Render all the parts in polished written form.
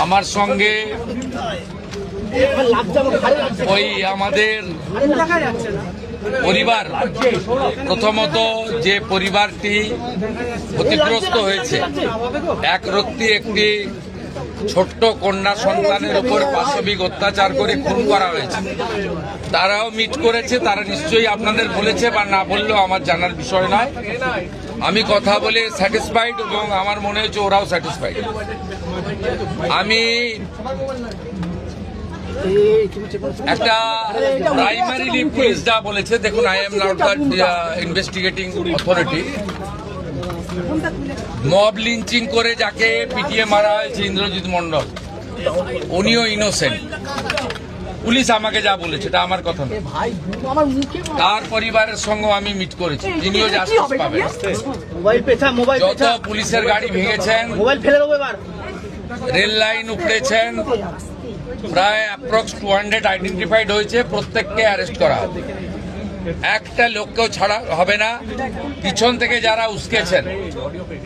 আমার সঙ্গে ওই আমাদের পরিবার, প্রথমত যে পরিবারটি ক্ষতিগ্রস্ত হয়েছে, একরত্তি একটি ছোট্ট কন্যা সন্তানের উপর পাশবিক অত্যাচার করে খুন করা হয়েছে, তারাও মিট করেছে। তারা নিশ্চয়ই আপনাদের বলেছে বা না বললেও আমার জানার বিষয় নয়। আমি কথা বলে স্যাটিসফাইড এবং আমার মনে হচ্ছে ওরাও স্যাটিসফাইড। আমি একটা প্রাইমারিলি পুলিশ যা বলেছে, দেখুন, I am not the investigating authority. Mob lynching করে যাকে পিটিয়ে মারা হয়েছে ইন্দ্রজিৎ মণ্ডল, উনিও ইনোসেন্ট। পুলিশ আমাকে যা বলেছে এটা আমার কথা না। তার পরিবারের সঙ্গে আমি মিট করেছি, তিনিও জাস্টিস পাবেন। যত পুলিশের গাড়ি ভেঙেছেন, রেল লাইন উপড়েছেন, প্রায় অ্যাপ্রক্স 200 আইডেন্টিফাইড হয়েছে, প্রত্যেককে অ্যারেস্ট করা হবে। একটা লোককেও ছাড়া হবে না। পিছন থেকে যারা উস্কেছেন,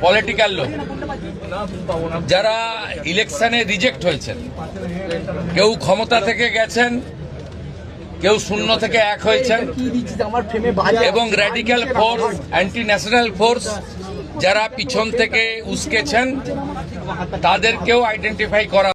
পলিটিক্যাল লোক যারা ইলেকশনে রিজেক্ট হয়েছেন, কেউ ক্ষমতা থেকে গেছেন, কেউ শূন্য থেকে এক হয়েছেন, এবং radical force, anti national force যারা পিছন থেকে উস্কেছেন, তাদেরকেও আইডেন্টিফাই করা